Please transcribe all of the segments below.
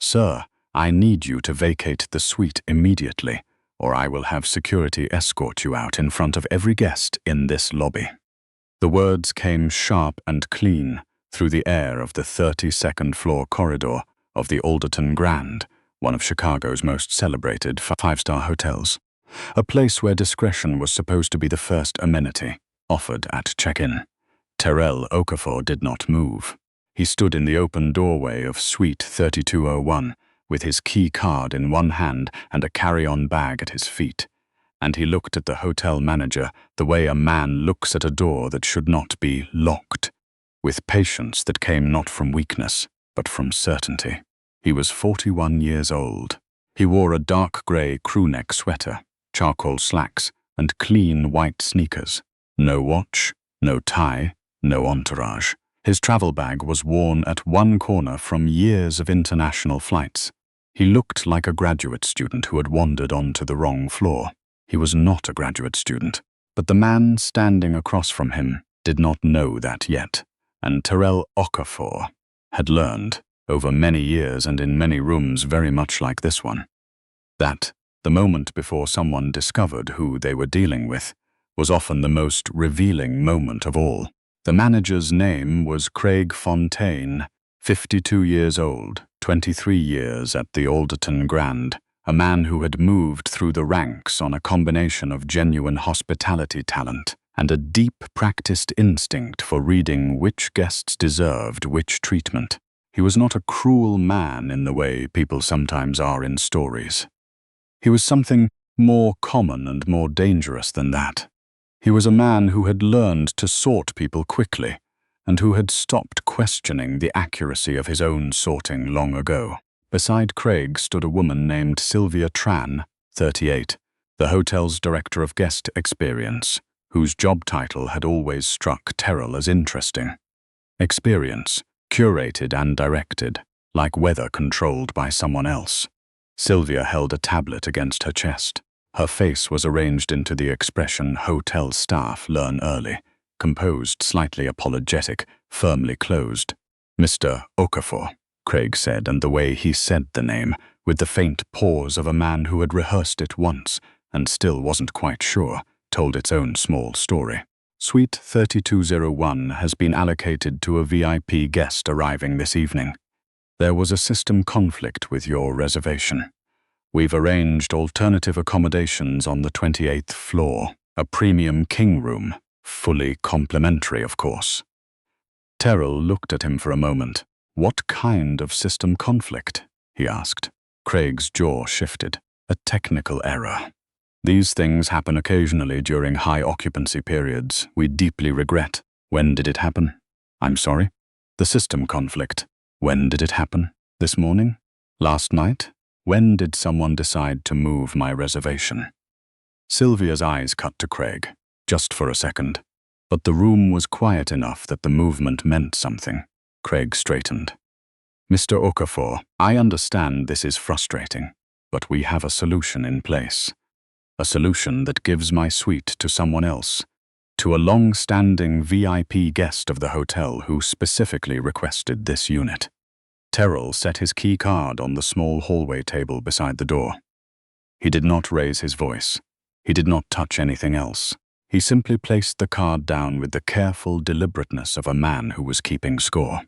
"Sir, I need you to vacate the suite immediately, or I will have security escort you out in front of every guest in this lobby." The words came sharp and clean through the air of the 32nd floor corridor of the Alderton Grand, one of Chicago's most celebrated five-star hotels, a place where discretion was supposed to be the first amenity offered at check-in. Terrell Okafor did not move. He stood in the open doorway of Suite 3201 with his key card in one hand and a carry-on bag at his feet, and he looked at the hotel manager the way a man looks at a door that should not be locked, with patience that came not from weakness, but from certainty. He was 41 years old. He wore a dark grey crewneck sweater, charcoal slacks, and clean white sneakers. No watch, no tie, no entourage. His travel bag was worn at one corner from years of international flights. He looked like a graduate student who had wandered onto the wrong floor. He was not a graduate student, but the man standing across from him did not know that yet, and Terrell Okafor had learned, over many years and in many rooms very much like this one, that the moment before someone discovered who they were dealing with was often the most revealing moment of all. The manager's name was Craig Fontaine, 52 years old, 23 years at the Alderton Grand, a man who had moved through the ranks on a combination of genuine hospitality talent and a deep practiced instinct for reading which guests deserved which treatment. He was not a cruel man in the way people sometimes are in stories. He was something more common and more dangerous than that. He was a man who had learned to sort people quickly and who had stopped questioning the accuracy of his own sorting long ago. Beside Craig stood a woman named Sylvia Tran, 38, the hotel's director of guest experience, whose job title had always struck Terrell as interesting. Experience, curated and directed, like weather controlled by someone else. Sylvia held a tablet against her chest. Her face was arranged into the expression hotel staff learn early, composed, slightly apologetic, firmly closed. "Mr. Okafor," Craig said, and the way he said the name, with the faint pause of a man who had rehearsed it once and still wasn't quite sure, told its own small story. "Suite 3201 has been allocated to a VIP guest arriving this evening. There was a system conflict with your reservation. We've arranged alternative accommodations on the 28th floor, a premium king room, fully complimentary, of course." Terrell looked at him for a moment. "What kind of system conflict?" he asked. Craig's jaw shifted. "A technical error. These things happen occasionally during high occupancy periods. We deeply regret." "When did it happen?" "I'm sorry?" "The system conflict. When did it happen? This morning? Last night? When did someone decide to move my reservation?" Sylvia's eyes cut to Craig, just for a second. But the room was quiet enough that the movement meant something. Craig straightened. "Mr. Okafor, I understand this is frustrating, but we have a solution in place. A solution that gives my suite to someone else, to a long-standing VIP guest of the hotel who specifically requested this unit." Terrell set his key card on the small hallway table beside the door. He did not raise his voice. He did not touch anything else. He simply placed the card down with the careful deliberateness of a man who was keeping score.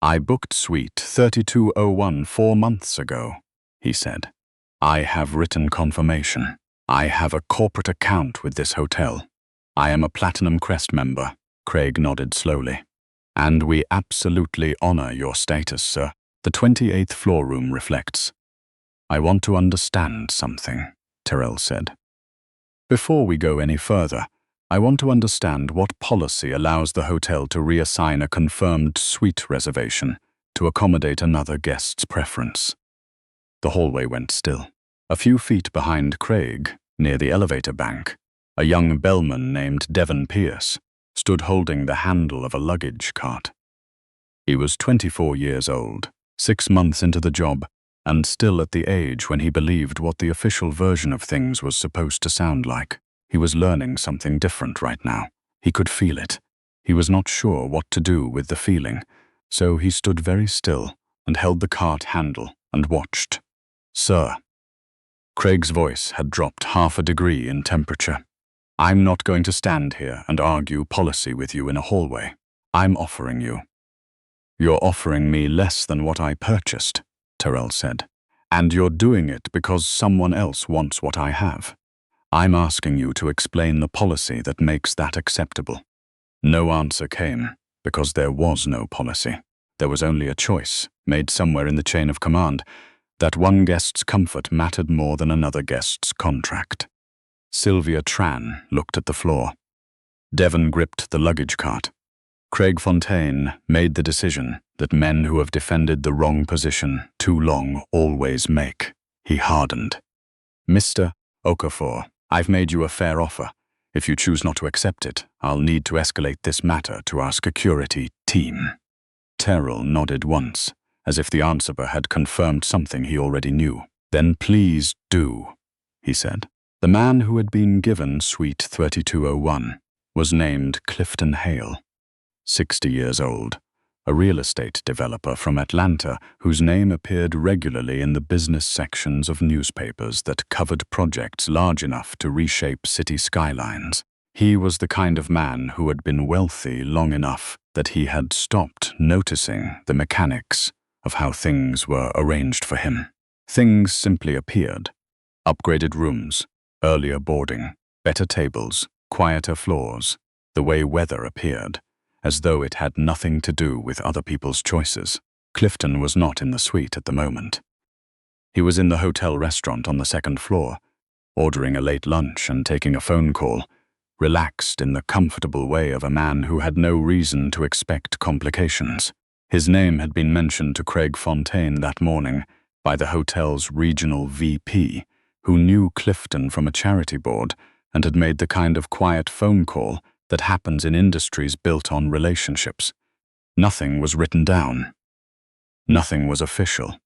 "I booked Suite 3201 4 months ago," he said. "I have written confirmation. I have a corporate account with this hotel. I am a Platinum Crest member." Craig nodded slowly. "And we absolutely honor your status, sir. The 28th floor room reflects." "I want to understand something," Terrell said. "Before we go any further, I want to understand what policy allows the hotel to reassign a confirmed suite reservation to accommodate another guest's preference." The hallway went still. A few feet behind Craig, near the elevator bank, a young bellman named Devon Pierce stood holding the handle of a luggage cart. He was 24 years old, 6 months into the job, and still at the age when he believed what the official version of things was supposed to sound like. He was learning something different right now. He could feel it. He was not sure what to do with the feeling, so he stood very still and held the cart handle and watched. "Sir." Craig's voice had dropped half a degree in temperature. "I'm not going to stand here and argue policy with you in a hallway. I'm offering you." "You're offering me less than what I purchased," Terrell said. "And you're doing it because someone else wants what I have. I'm asking you to explain the policy that makes that acceptable." No answer came, because there was no policy. There was only a choice, made somewhere in the chain of command, that one guest's comfort mattered more than another guest's contract. Sylvia Tran looked at the floor. Devon gripped the luggage cart. Craig Fontaine made the decision that men who have defended the wrong position too long always make. He hardened. "Mr. Okafor, I've made you a fair offer. If you choose not to accept it, I'll need to escalate this matter to our security team." Terrell nodded once, as if the answer had confirmed something he already knew. "Then please do," he said. The man who had been given Suite 3201 was named Clifton Hale, 60 years old, a real estate developer from Atlanta whose name appeared regularly in the business sections of newspapers that covered projects large enough to reshape city skylines. He was the kind of man who had been wealthy long enough that he had stopped noticing the mechanics of how things were arranged for him. Things simply appeared. Upgraded rooms, earlier boarding, better tables, quieter floors, the way weather appeared, as though it had nothing to do with other people's choices. Clifton was not in the suite at the moment. He was in the hotel restaurant on the second floor, ordering a late lunch and taking a phone call, relaxed in the comfortable way of a man who had no reason to expect complications. His name had been mentioned to Craig Fontaine that morning by the hotel's regional VP, who knew Clifton from a charity board and had made the kind of quiet phone call that happens in industries built on relationships. Nothing was written down. Nothing was official.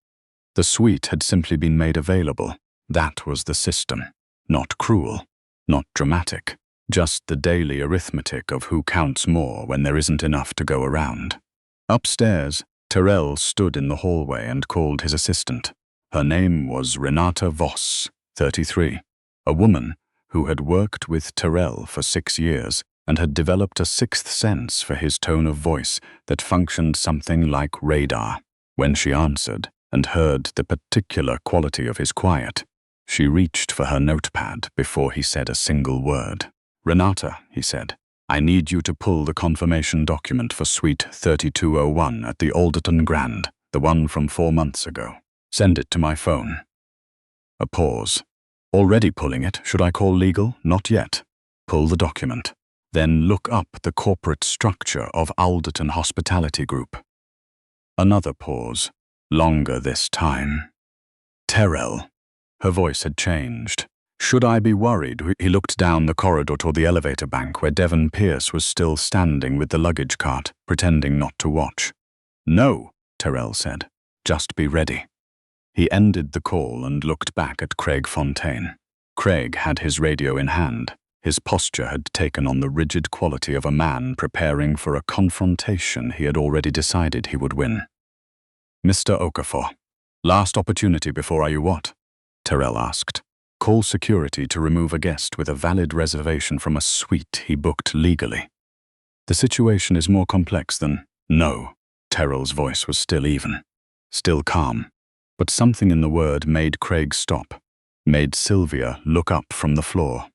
The suite had simply been made available. That was the system. Not cruel, not dramatic, just the daily arithmetic of who counts more when there isn't enough to go around. Upstairs, Terrell stood in the hallway and called his assistant. Her name was Renata Voss, 33, a woman who had worked with Terrell for 6 years and had developed a sixth sense for his tone of voice that functioned something like radar. When she answered and heard the particular quality of his quiet, she reached for her notepad before he said a single word. "Renata," he said, "I need you to pull the confirmation document for Suite 3201 at the Alderton Grand, the one from 4 months ago. Send it to my phone." A pause. "Already pulling it. Should I call legal?" "Not yet. Pull the document. Then look up the corporate structure of Alderton Hospitality Group." Another pause. Longer this time. "Terrell." Her voice had changed. "Should I be worried?" He looked down the corridor toward the elevator bank where Devon Pierce was still standing with the luggage cart, pretending not to watch. "No," Terrell said. "Just be ready." He ended the call and looked back at Craig Fontaine. Craig had his radio in hand. His posture had taken on the rigid quality of a man preparing for a confrontation he had already decided he would win. "Mr. Okafor, last opportunity before you what?" Terrell asked. "Call security to remove a guest with a valid reservation from a suite he booked legally." "The situation is more complex than—" "No." Terrell's voice was still even, still calm. But something in the word made Craig stop, made Sylvia look up from the floor,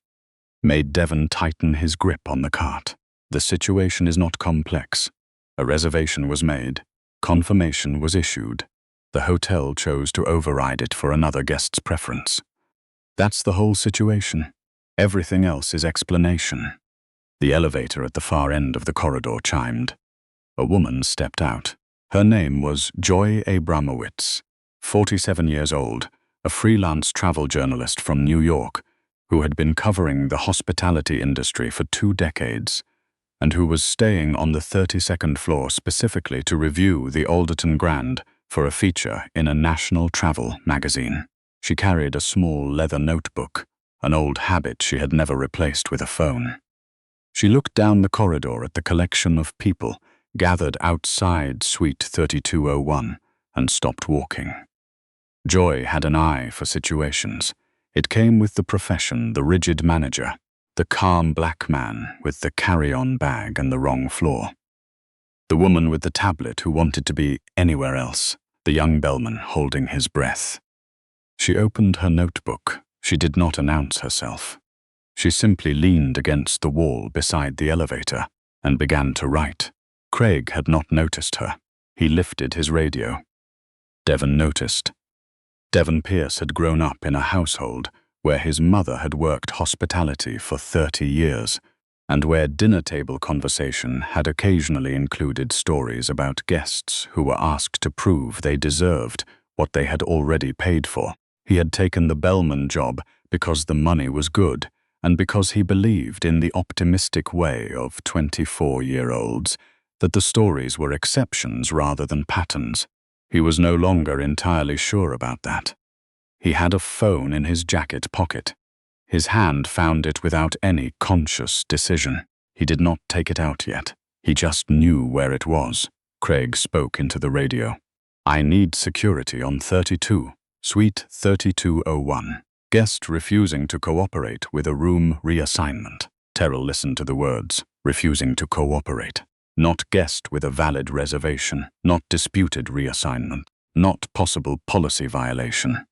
made Devon tighten his grip on the cart. "The situation is not complex. A reservation was made. Confirmation was issued. The hotel chose to override it for another guest's preference. That's the whole situation. Everything else is explanation." The elevator at the far end of the corridor chimed. A woman stepped out. Her name was Joy Abramowitz, 47 years old, a freelance travel journalist from New York, who had been covering the hospitality industry for 2 decades, and who was staying on the 32nd floor specifically to review the Alderton Grand for a feature in a national travel magazine. She carried a small leather notebook, an old habit she had never replaced with a phone. She looked down the corridor at the collection of people gathered outside Suite 3201 and stopped walking. Joy had an eye for situations. It came with the profession, the rigid manager, the calm black man with the carry-on bag and the wrong floor. The woman with the tablet who wanted to be anywhere else, the young bellman holding his breath. She opened her notebook. She did not announce herself. She simply leaned against the wall beside the elevator and began to write. Craig had not noticed her. He lifted his radio. Devon noticed. Devon Pierce had grown up in a household where his mother had worked hospitality for 30 years, and where dinner-table conversation had occasionally included stories about guests who were asked to prove they deserved what they had already paid for. He had taken the bellman job because the money was good, and because he believed in the optimistic way of 24-year-olds that the stories were exceptions rather than patterns. He was no longer entirely sure about that. He had a phone in his jacket pocket. His hand found it without any conscious decision. He did not take it out yet. He just knew where it was. Craig spoke into the radio. "I need security on 32, Suite 3201. Guest refusing to cooperate with a room reassignment." Terrell listened to the words, refusing to cooperate. Not guest with a valid reservation, not disputed reassignment, not possible policy violation.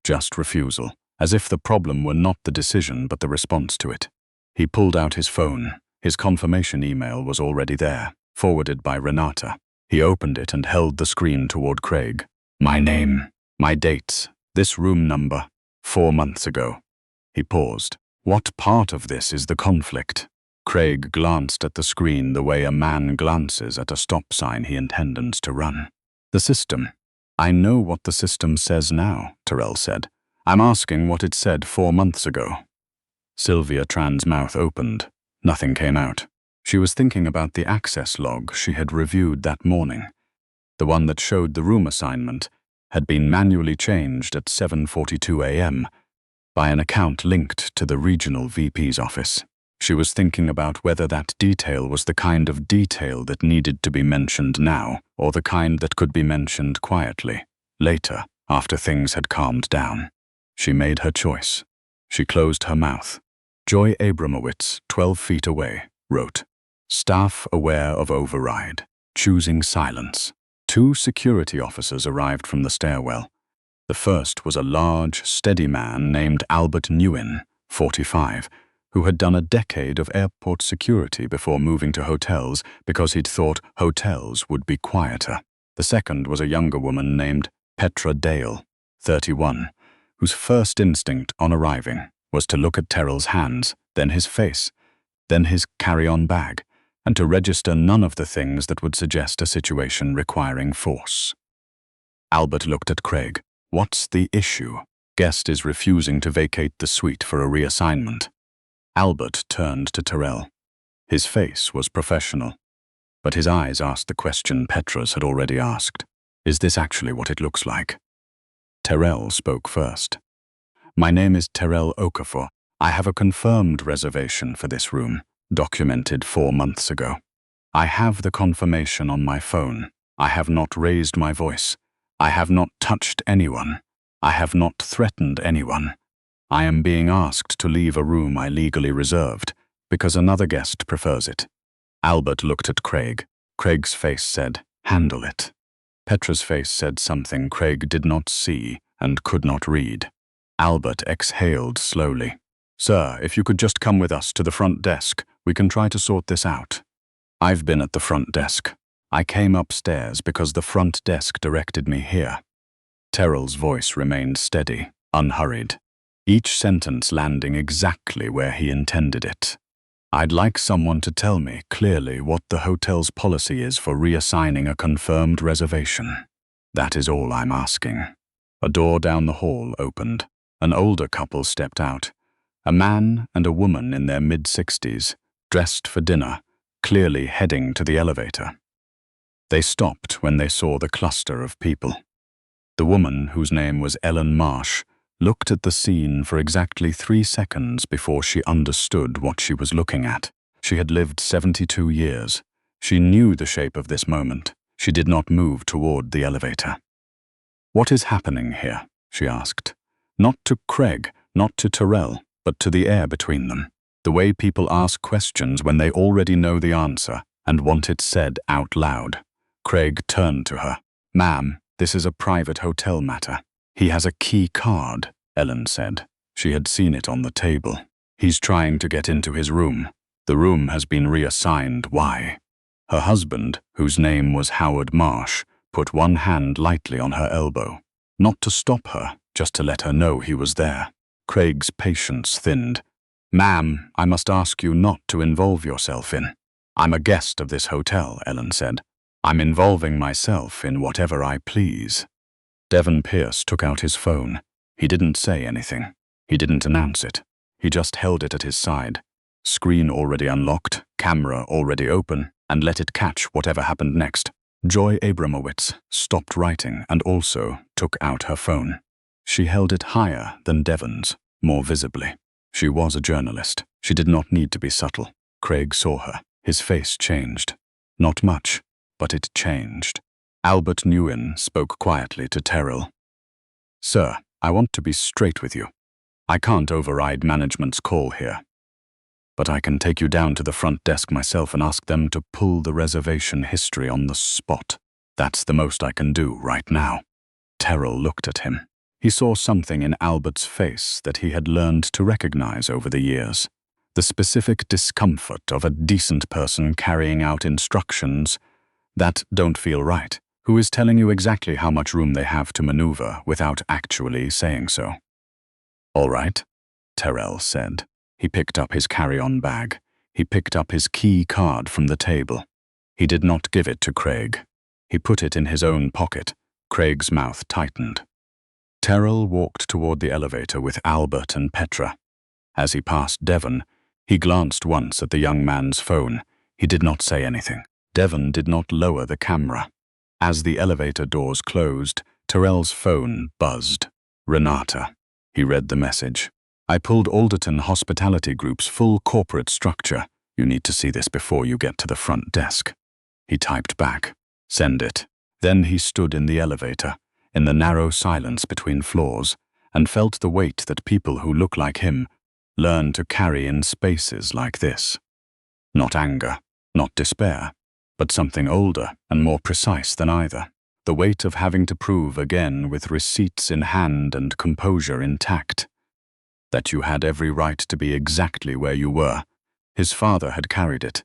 Just refusal, as if the problem were not the decision but the response to it. He pulled out his phone. His confirmation email was already there, forwarded by Renata. He opened it and held the screen toward Craig. "My name, my dates, this room number, 4 months ago." He paused. "What part of this is the conflict?" Craig glanced at the screen the way a man glances at a stop sign he intends to run. "The system. I know what the system says now," Terrell said. "I'm asking what it said 4 months ago." Sylvia Tran's mouth opened. Nothing came out. She was thinking about the access log she had reviewed that morning. The one that showed the room assignment had been manually changed at 7:42 a.m. by an account linked to the regional VP's office. She was thinking about whether that detail was the kind of detail that needed to be mentioned now, or the kind that could be mentioned quietly, later, after things had calmed down. She made her choice. She closed her mouth. Joy Abramowitz, 12 feet away, wrote, "Staff aware of override, choosing silence." 2 security officers arrived from the stairwell. The first was a large, steady man named Albert Nguyen, 45, who had done a decade of airport security before moving to hotels because he'd thought hotels would be quieter. The second was a younger woman named Petra Dale, 31, whose first instinct on arriving was to look at Terrell's hands, then his face, then his carry-on bag, and to register none of the things that would suggest a situation requiring force. Albert looked at Craig. "What's the issue?" "Guest is refusing to vacate the suite for a reassignment." Albert turned to Terrell. His face was professional, but his eyes asked the question Petra's had already asked. "Is this actually what it looks like?" Terrell spoke first. "My name is Terrell Okafor. I have a confirmed reservation for this room, documented 4 months ago. I have the confirmation on my phone. I have not raised my voice. I have not touched anyone. I have not threatened anyone. I am being asked to leave a room I legally reserved because another guest prefers it." Albert looked at Craig. Craig's face said, "Handle it." Petra's face said something Craig did not see and could not read. Albert exhaled slowly. "Sir, if you could just come with us to the front desk, we can try to sort this out." "I've been at the front desk. I came upstairs because the front desk directed me here." Terrell's voice remained steady, unhurried, each sentence landing exactly where he intended it. "I'd like someone to tell me clearly what the hotel's policy is for reassigning a confirmed reservation. That is all I'm asking." A door down the hall opened. An older couple stepped out. A man and a woman in their mid-60s, dressed for dinner, clearly heading to the elevator. They stopped when they saw the cluster of people. The woman, whose name was Ellen Marsh, looked at the scene for exactly 3 seconds before she understood what she was looking at. She had lived 72 years. She knew the shape of this moment. She did not move toward the elevator. "What is happening here?" she asked. Not to Craig, not to Terrell, but to the air between them. The way people ask questions when they already know the answer and want it said out loud. Craig turned to her. "Ma'am, this is a private hotel matter." "He has a key card," Ellen said. She had seen it on the table. "He's trying to get into his room. The room has been reassigned. Why?" Her husband, whose name was Howard Marsh, put one hand lightly on her elbow. Not to stop her, just to let her know he was there. Craig's patience thinned. "Ma'am, I must ask you not to involve yourself in." "I'm a guest of this hotel," Ellen said. "I'm involving myself in whatever I please." Devon Pierce took out his phone. He didn't say anything. He didn't announce it. He just held it at his side. Screen already unlocked, camera already open, and let it catch whatever happened next. Joy Abramowitz stopped writing and also took out her phone. She held it higher than Devon's, more visibly. She was a journalist. She did not need to be subtle. Craig saw her. His face changed. Not much, but it changed. Albert Nguyen spoke quietly to Terrell. "Sir, I want to be straight with you. I can't override management's call here. But I can take you down to the front desk myself and ask them to pull the reservation history on the spot. That's the most I can do right now." Terrell looked at him. He saw something in Albert's face that he had learned to recognize over the years. The specific discomfort of a decent person carrying out instructions that don't feel right, who is telling you exactly how much room they have to maneuver without actually saying so. "All right," Terrell said. He picked up his carry-on bag. He picked up his key card from the table. He did not give it to Craig. He put it in his own pocket. Craig's mouth tightened. Terrell walked toward the elevator with Albert and Petra. As he passed Devon, he glanced once at the young man's phone. He did not say anything. Devon did not lower the camera. As the elevator doors closed, Terrell's phone buzzed. "Renata." He read the message. "I pulled Alderton Hospitality Group's full corporate structure. You need to see this before you get to the front desk." He typed back, "Send it." Then he stood in the elevator, in the narrow silence between floors, and felt the weight that people who look like him learn to carry in spaces like this. Not anger, not despair, but something older and more precise than either. The weight of having to prove again with receipts in hand and composure intact that you had every right to be exactly where you were. His father had carried it.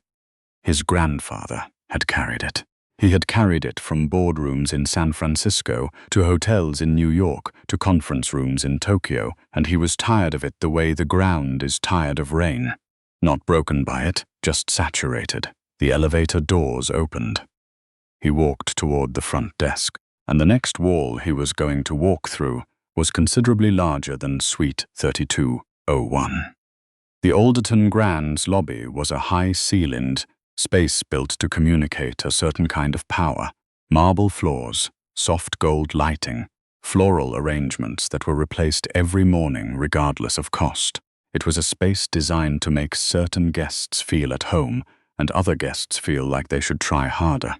His grandfather had carried it. He had carried it from boardrooms in San Francisco to hotels in New York to conference rooms in Tokyo, and he was tired of it the way the ground is tired of rain. Not broken by it, just saturated. The elevator doors opened. He walked toward the front desk, and the next wall he was going to walk through was considerably larger than Suite 3201. The Alderton Grand's lobby was a high-ceilinged space built to communicate a certain kind of power. Marble floors, soft gold lighting, floral arrangements that were replaced every morning regardless of cost. It was a space designed to make certain guests feel at home and other guests feel like they should try harder.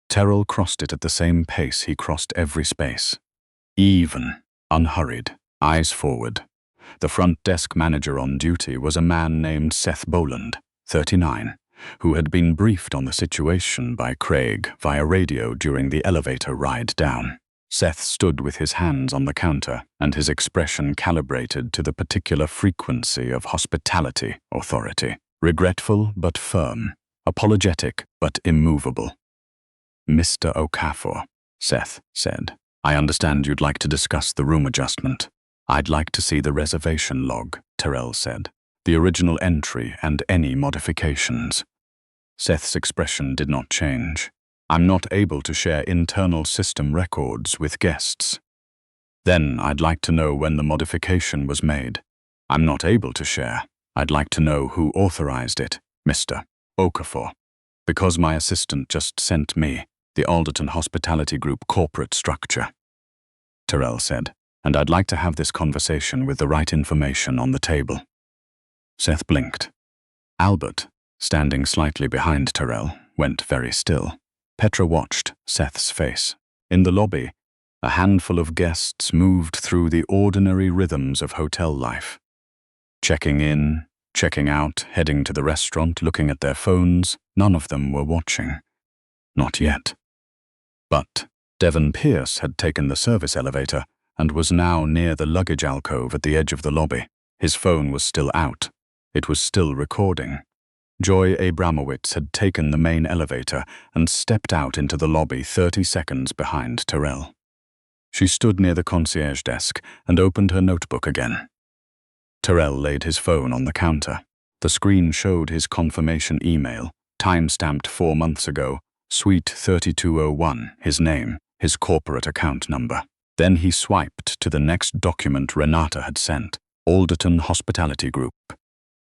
Terrell crossed it at the same pace he crossed every space. Even, unhurried, eyes forward. The front desk manager on duty was a man named Seth Boland, 39, who had been briefed on the situation by Craig via radio during the elevator ride down. Seth stood with his hands on the counter and his expression calibrated to the particular frequency of hospitality authority. Regretful but firm, apologetic but immovable. "Mr. Okafor," Seth said, "I understand you'd like to discuss the room adjustment." "I'd like to see the reservation log," Terrell said. "The original entry and any modifications." Seth's expression did not change. "I'm not able to share internal system records with guests." "Then I'd like to know when the modification was made." "I'm not able to share. I'd like to know who authorized it, Mr. Okafor. Because my assistant just sent me the Alderton Hospitality Group corporate structure," Terrell said, "and I'd like to have this conversation with the right information on the table." Seth blinked. Albert, standing slightly behind Terrell, went very still. Petra watched Seth's face. In the lobby, A handful of guests moved through the ordinary rhythms of hotel life. Checking in, checking out, heading to the restaurant, looking at their phones. None of them were watching. Not yet. But Devon Pierce had taken the service elevator and was now near the luggage alcove at the edge of the lobby. His phone was still out. It was still recording. Joy Abramowitz had taken the main elevator and stepped out into the lobby 30 seconds behind Terrell. She stood near the concierge desk and opened her notebook again. Terrell laid his phone on the counter. The screen showed his confirmation email, time-stamped 4 months ago, Suite 3201, his name, his corporate account number. Then he swiped to the next document Renata had sent, Alderton Hospitality Group.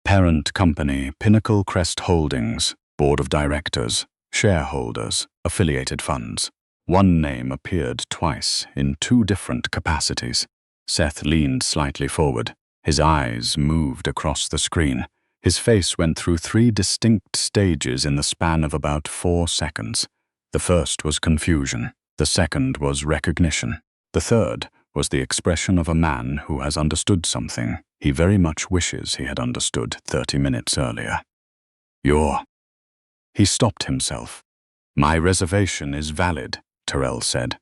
Parent company, Pinnacle Crest Holdings, Board of Directors, shareholders, affiliated funds. One name appeared twice in 2 different capacities. Seth leaned slightly forward. His eyes moved across the screen. His face went through 3 distinct stages in the span of about 4 seconds. The first was confusion. The second was recognition. The third was the expression of a man who has understood something he very much wishes he had understood 30 minutes earlier. He stopped himself. My reservation is valid, Terrell said.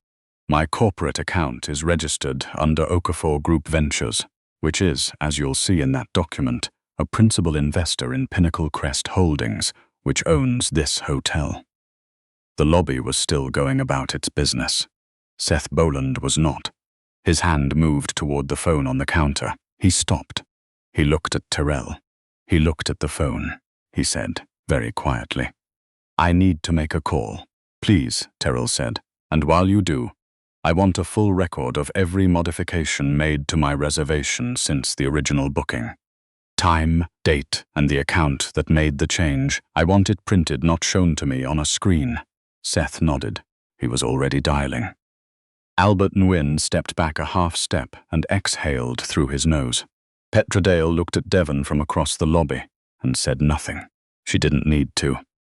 My corporate account is registered under Okafor Group Ventures, which is, as you'll see in that document, a principal investor in Pinnacle Crest Holdings, which owns this hotel. The lobby was still going about its business. Seth Boland was not. His hand moved toward the phone on the counter. He stopped. He looked at Terrell. He looked at the phone. He said, very quietly, I need to make a call. Please, Terrell said, and while you do, I want a full record of every modification made to my reservation since the original booking. Time, date, and the account that made the change. I want it printed, not shown to me on a screen. Seth nodded. He was already dialing. Albert Nguyen stepped back a half step and exhaled through his nose. Petra Dale looked at Devon from across the lobby and said nothing. She didn't need to.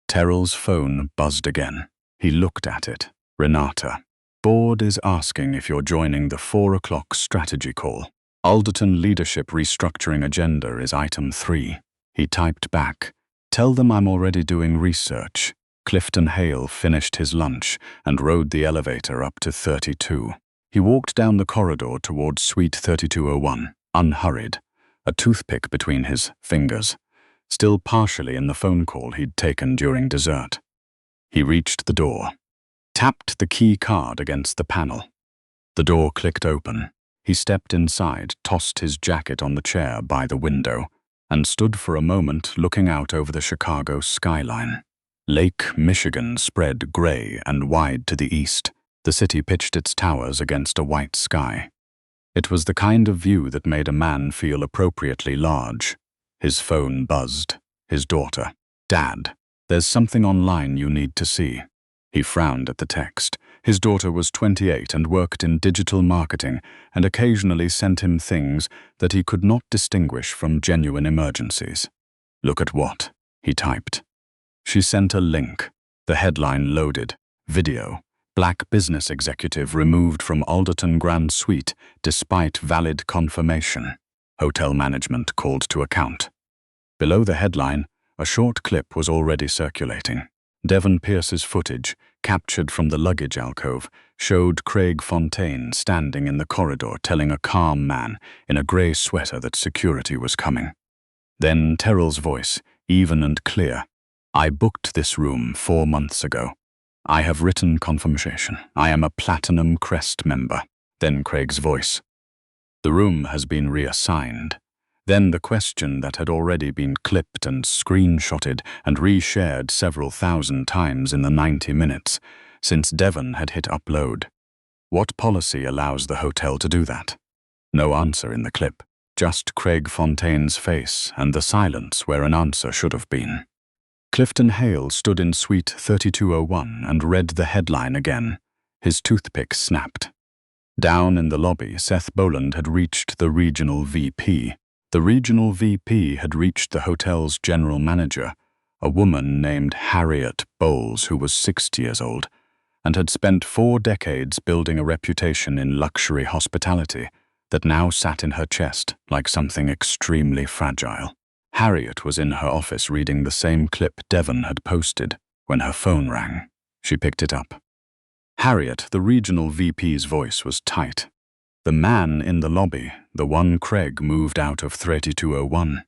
Terrell's phone buzzed again. He looked at it. Renata. Board is asking if you're joining the 4 o'clock strategy call. Alderton Leadership Restructuring Agenda is item 3. He typed back, tell them I'm already doing research. Clifton Hale finished his lunch and rode the elevator up to 32. He walked down the corridor towards Suite 3201, unhurried, a toothpick between his fingers, still partially in the phone call he'd taken during dessert. He reached the door, tapped the key card against the panel. The door clicked open. He stepped inside, tossed his jacket on the chair by the window, and stood for a moment looking out over the Chicago skyline. Lake Michigan spread gray and wide to the east. The city pitched its towers against a white sky. It was the kind of view that made a man feel appropriately large. His phone buzzed. His daughter. Dad, there's something online you need to see. He frowned at the text. His daughter was 28 and worked in digital marketing and occasionally sent him things that he could not distinguish from genuine emergencies. Look at what? He typed. She sent a link. The headline loaded. Video. Black business executive removed from Alderton Grand Suite despite valid confirmation. Hotel management called to account. Below the headline, a short clip was already circulating. Devon Pierce's footage, captured from the luggage alcove, showed Craig Fontaine standing in the corridor telling a calm man in a grey sweater that security was coming. Then Terrell's voice, even and clear. I booked this room 4 months ago. I have written confirmation. I am a Platinum Crest member. Then Craig's voice. The room has been reassigned. Then the question that had already been clipped and screenshotted and reshared several thousand times in the 90 minutes since Devon had hit upload. What policy allows the hotel to do that? No answer in the clip, just Craig Fontaine's face and the silence where an answer should have been. Clifton Hale stood in Suite 3201 and read the headline again. His toothpick snapped. Down in the lobby, Seth Boland had reached the regional VP. The regional VP had reached the hotel's general manager, a woman named Harriet Bowles, who was 60 years old. and had spent 4 decades building a reputation in luxury hospitality that now sat in her chest like something extremely fragile. Harriet was in her office reading the same clip Devon had posted when her phone rang. She picked it up. Harriet, the regional VP's voice was tight. The man in the lobby, the one Craig moved out of 3201.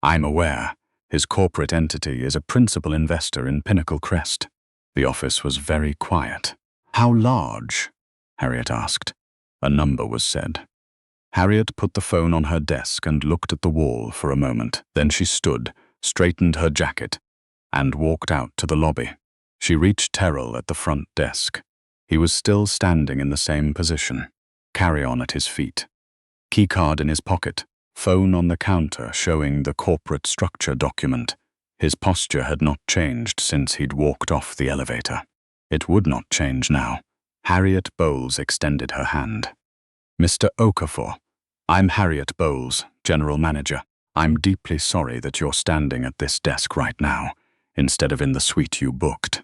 I'm aware. His corporate entity is a principal investor in Pinnacle Crest. The office was very quiet. How large? Harriet asked. A number was said. Harriet put the phone on her desk and looked at the wall for a moment. Then she stood, straightened her jacket, and walked out to the lobby. She reached Terrell at the front desk. He was still standing in the same position, carry-on at his feet. Keycard in his pocket, phone on the counter showing the corporate structure document. His posture had not changed since he'd walked off the elevator. It would not change now. Harriet Bowles extended her hand. Mr. Okafor, I'm Harriet Bowles, General Manager. I'm deeply sorry that you're standing at this desk right now, instead of in the suite you booked.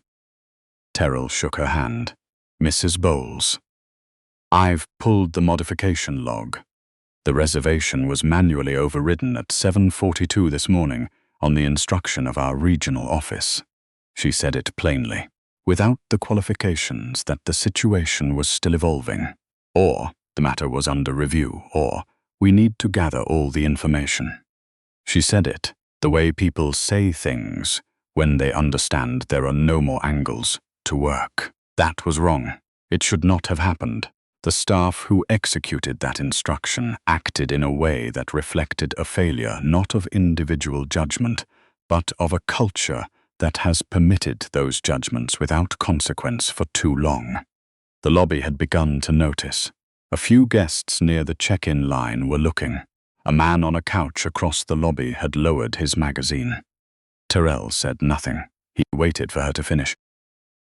Terrell shook her hand. Mrs. Bowles. I've pulled the modification log. The reservation was manually overridden at 7:42 this morning on the instruction of our regional office. She said it plainly, without the qualifications that the situation was still evolving, or the matter was under review, or we need to gather all the information. She said it the way people say things when they understand there are no more angles to work. That was wrong. It should not have happened. The staff who executed that instruction acted in a way that reflected a failure not of individual judgment, but of a culture that has permitted those judgments without consequence for too long. The lobby had begun to notice. A few guests near the check-in line were looking. A man on a couch across the lobby had lowered his magazine. Terrell said nothing. He waited for her to finish.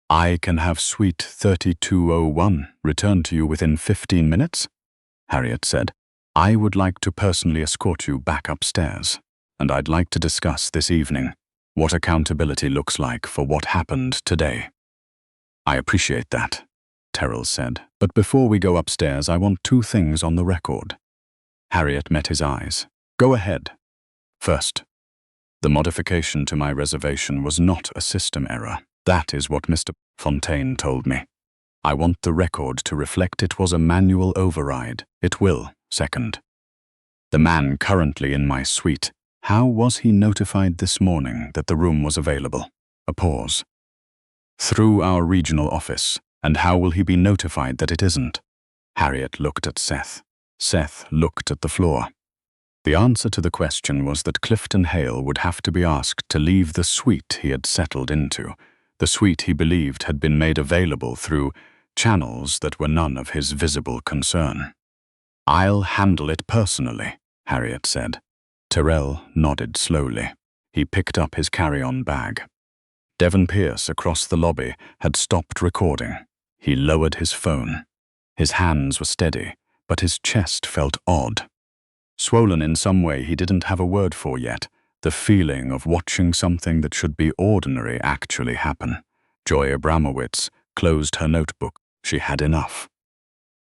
I can have suite 3201 returned to you within 15 minutes, Harriet said. I would like to personally escort you back upstairs, and I'd like to discuss this evening what accountability looks like for what happened today. I appreciate that, Terrell said, but before we go upstairs, I want 2 things on the record. Harriet met his eyes. Go ahead. First, the modification to my reservation was not a system error. That is what Mr. Fontaine told me. I want the record to reflect it was a manual override. It will. Second, the man currently in my suite, how was he notified this morning that the room was available? A pause. Through our regional office. And how will he be notified that it isn't? Harriet looked at Seth. Seth looked at the floor. The answer to the question was that Clifton Hale would have to be asked to leave the suite he had settled into, the suite he believed had been made available through channels that were none of his visible concern. I'll handle it personally, Harriet said. Terrell nodded slowly. He picked up his carry-on bag. Devon Pierce across the lobby had stopped recording. He lowered his phone. His hands were steady, but his chest felt odd. Swollen in some way he didn't have a word for yet, the feeling of watching something that should be ordinary actually happen. Joy Abramowitz closed her notebook. She had enough.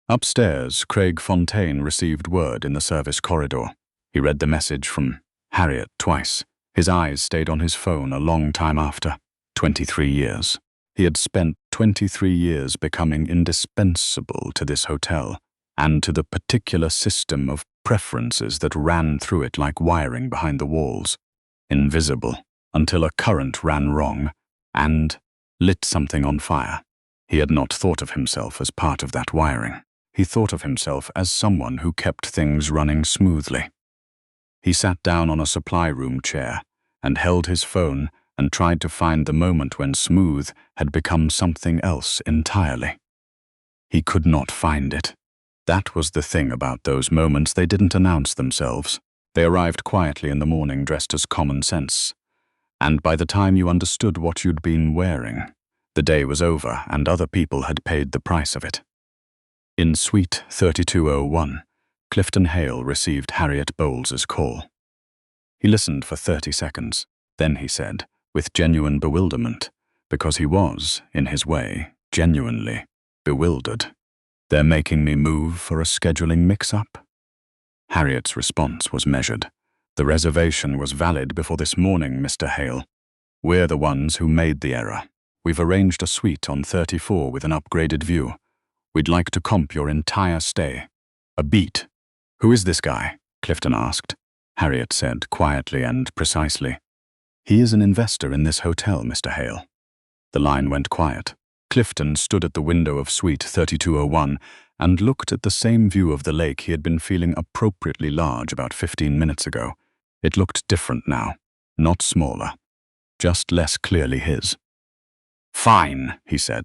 Upstairs, Craig Fontaine received word in the service corridor. He read the message from Harriet twice. His eyes stayed on his phone a long time after. 23 years. He had spent 23 years becoming indispensable to this hotel and to the particular system of preferences that ran through it like wiring behind the walls, invisible, until a current ran wrong and lit something on fire. He had not thought of himself as part of that wiring. He thought of himself as someone who kept things running smoothly. He sat down on a supply room chair and held his phone and tried to find the moment when smooth had become something else entirely. He could not find it. That was the thing about those moments, they didn't announce themselves. They arrived quietly in the morning dressed as common sense. And by the time you understood what you'd been wearing, the day was over and other people had paid the price of it. In suite 3201, Clifton Hale received Harriet Bowles's call. He listened for 30 seconds. Then he said, with genuine bewilderment, because he was, in his way, genuinely bewildered. They're making me move for a scheduling mix-up? Harriet's response was measured. The reservation was valid before this morning, Mr. Hale. We're the ones who made the error. We've arranged a suite on 34 with an upgraded view. We'd like to comp your entire stay. A beat. Who is this guy? Clifton asked. Harriet said quietly and precisely. He is an investor in this hotel, Mr. Hale. The line went quiet. Clifton stood at the window of suite 3201 and looked at the same view of the lake he had been feeling appropriately large about 15 minutes ago. It looked different now, not smaller, just less clearly his. Fine, he said.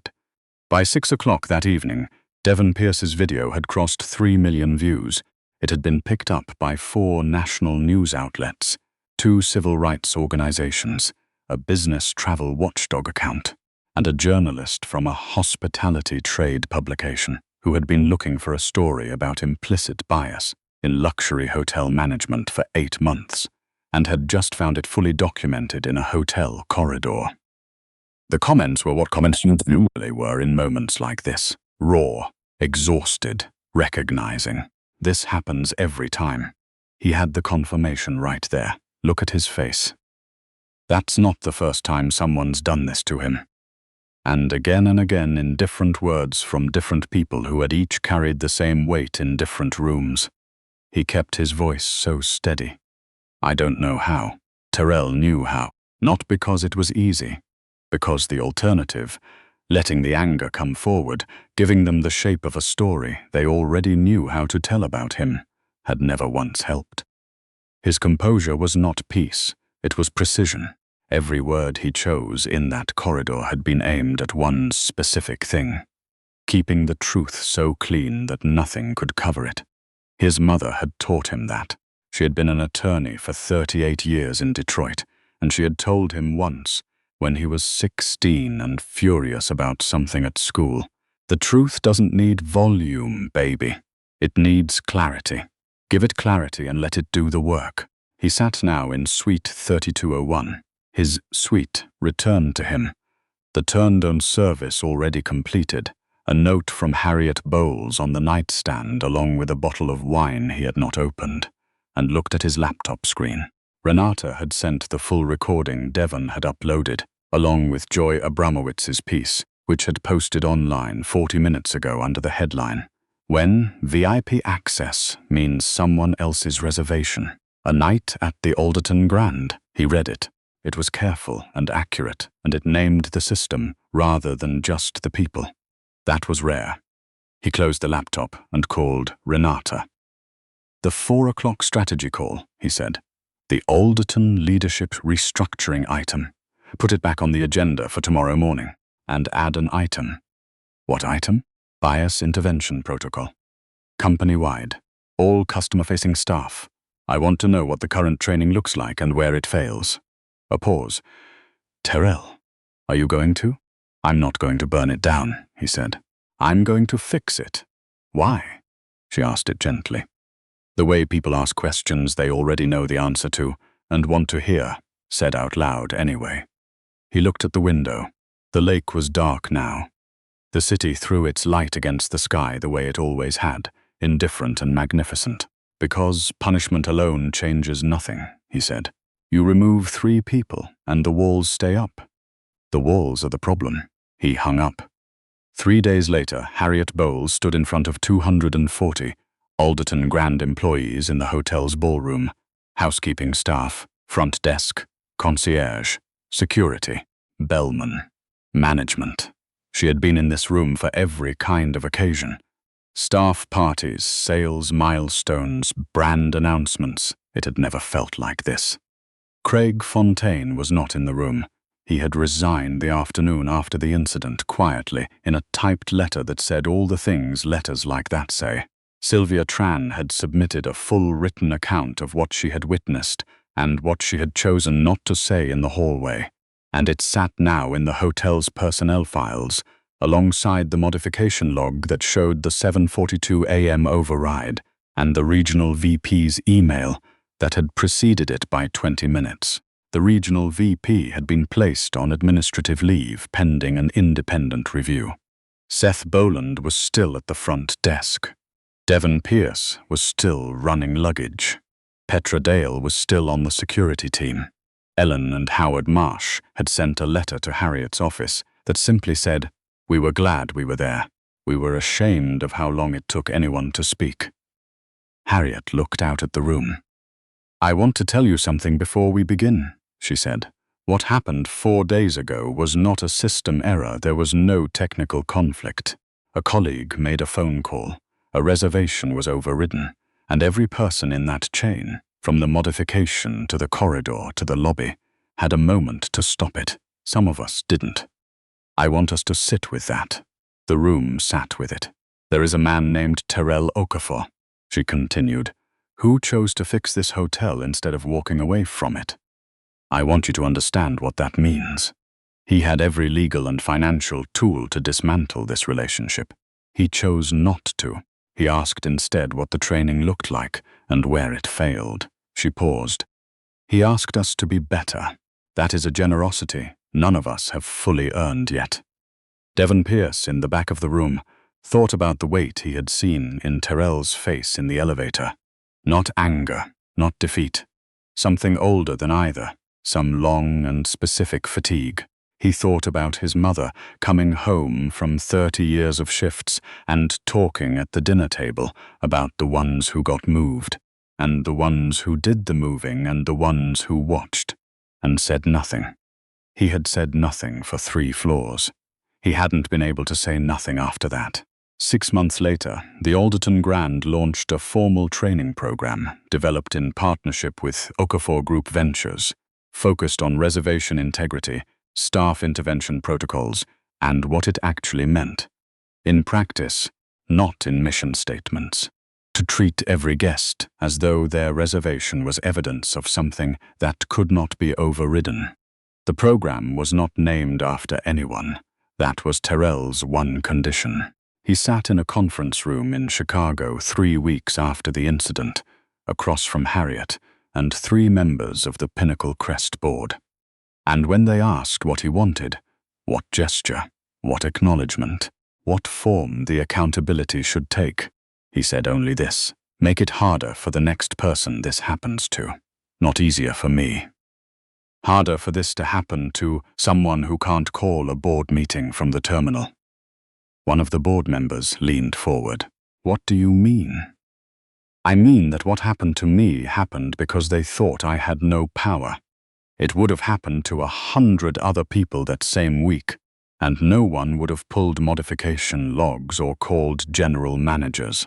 By 6 o'clock that evening, Devon Pierce's video had crossed 3 million views. It had been picked up by 4 national news outlets, 2 civil rights organizations, a business travel watchdog account, and a journalist from a hospitality trade publication who had been looking for a story about implicit bias in luxury hotel management for 8 months, and had just found it fully documented in a hotel corridor. The comments were what comments usually were in moments like this. Raw, exhausted, recognizing. This happens every time. He had the confirmation right there. Look at his face. That's not the first time someone's done this to him. And again in different words from different people who had each carried the same weight in different rooms. He kept his voice so steady. I don't know how. Terrell knew how. Not because it was easy. Because the alternative, letting the anger come forward, giving them the shape of a story they already knew how to tell about him, had never once helped. His composure was not peace, it was precision. Every word he chose in that corridor had been aimed at one specific thing, keeping the truth so clean that nothing could cover it. His mother had taught him that. She had been an attorney for 38 years in Detroit, and she had told him once, when he was 16 and furious about something at school, the truth doesn't need volume, baby. It needs clarity. Give it clarity and let it do the work. He sat now in suite 3201. His suite returned to him. The turned-on service already completed, a note from Harriet Bowles on the nightstand along with a bottle of wine he had not opened, and looked at his laptop screen. Renata had sent the full recording Devon had uploaded, along with Joy Abramowitz's piece, which had posted online 40 minutes ago under the headline, When VIP Access Means Someone Else's Reservation. A Night at the Alderton Grand. He read it. It was careful and accurate, and it named the system rather than just the people. That was rare. He closed the laptop and called Renata. The 4 o'clock strategy call, he said. The Alderton Leadership Restructuring item. Put it back on the agenda for tomorrow morning, and add an item. What item? Bias Intervention Protocol. Company-wide. All customer-facing staff. I want to know what the current training looks like and where it fails. A pause. Terrell, are you going to? I'm not going to burn it down, he said. I'm going to fix it. Why? She asked it gently. The way people ask questions they already know the answer to and want to hear, said out loud anyway. He looked at the window. The lake was dark now. The city threw its light against the sky the way it always had, indifferent and magnificent. Because punishment alone changes nothing, he said. You remove 3 people and the walls stay up. The walls are the problem. He hung up. 3 days later, Harriet Bowles stood in front of 240 Alderton Grand employees in the hotel's ballroom, housekeeping staff, front desk, concierge, security, bellman, management. She had been in this room for every kind of occasion. Staff parties, sales milestones, brand announcements. It had never felt like this. Craig Fontaine was not in the room. He had resigned the afternoon after the incident quietly in a typed letter that said all the things letters like that say. Sylvia Tran had submitted a full written account of what she had witnessed and what she had chosen not to say in the hallway, and it sat now in the hotel's personnel files, alongside the modification log that showed the 7:42 a.m. override and the regional VP's email that had preceded it by 20 minutes. The regional VP had been placed on administrative leave pending an independent review. Seth Boland was still at the front desk. Devon Pierce was still running luggage. Petra Dale was still on the security team. Ellen and Howard Marsh had sent a letter to Harriet's office that simply said, "We were glad we were there. We were ashamed of how long it took anyone to speak." Harriet looked out at the room. "I want to tell you something before we begin," she said. "What happened 4 days ago was not a system error. There was no technical conflict. A colleague made a phone call. A reservation was overridden, and every person in that chain, from the modification to the corridor to the lobby, had a moment to stop it. Some of us didn't. I want us to sit with that." The room sat with it. "There is a man named Terrell Okafor," she continued, "who chose to fix this hotel instead of walking away from it. I want you to understand what that means. He had every legal and financial tool to dismantle this relationship. He chose not to. He asked instead what the training looked like and where it failed." She paused. "He asked us to be better. That is a generosity none of us have fully earned yet." Devon Pierce, in the back of the room, thought about the weight he had seen in Terrell's face in the elevator. Not anger, not defeat. Something older than either, some long and specific fatigue. He thought about his mother coming home from 30 years of shifts and talking at the dinner table about the ones who got moved, and the ones who did the moving and the ones who watched, and said nothing. He had said nothing for 3 floors. He hadn't been able to say nothing after that. 6 months later, the Alderton Grand launched a formal training program developed in partnership with Okafor Group Ventures, focused on reservation integrity, staff intervention protocols, and what it actually meant. In practice, not in mission statements. To treat every guest as though their reservation was evidence of something that could not be overridden. The program was not named after anyone. That was Terrell's one condition. He sat in a conference room in Chicago 3 weeks after the incident, across from Harriet and 3 members of the Pinnacle Crest board. And when they asked what he wanted, what gesture, what acknowledgement, what form the accountability should take, he said only this: "Make it harder for the next person this happens to. Not easier for me. Harder for this to happen to someone who can't call a board meeting from the terminal." One of the board members leaned forward. "What do you mean?" "I mean that what happened to me happened because they thought I had no power. It would have happened to 100 other people that same week, and no one would have pulled modification logs or called general managers.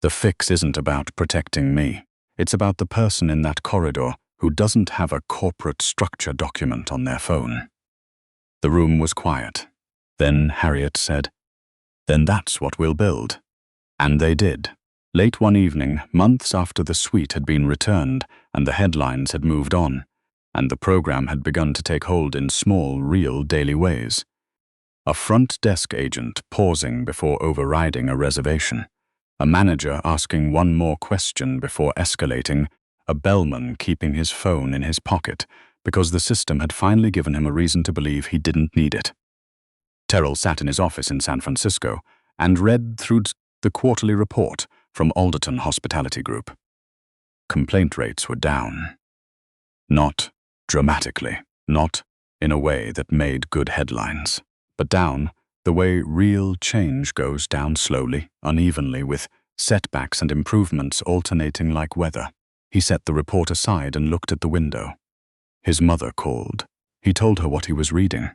The fix isn't about protecting me. It's about the person in that corridor who doesn't have a corporate structure document on their phone." The room was quiet. Then Harriet said, "Then that's what we'll build." And they did. Late one evening, months after the suite had been returned and the headlines had moved on, and the program had begun to take hold in small, real daily ways. A front desk agent pausing before overriding a reservation. A manager asking one more question before escalating. A bellman keeping his phone in his pocket because the system had finally given him a reason to believe he didn't need it. Terrell sat in his office in San Francisco and read through the quarterly report from Alderton Hospitality Group. Complaint rates were down. Not dramatically, not in a way that made good headlines, but down the way real change goes down slowly, unevenly, with setbacks and improvements alternating like weather. He set the report aside and looked at the window. His mother called. He told her what he was reading.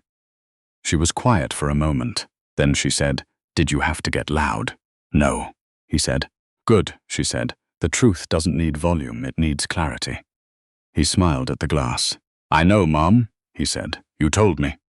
She was quiet for a moment. Then she said, "Did you have to get loud?" "No," he said. "Good," she said. "The truth doesn't need volume, it needs clarity." He smiled at the glass. "I know, Mom," he said. "You told me."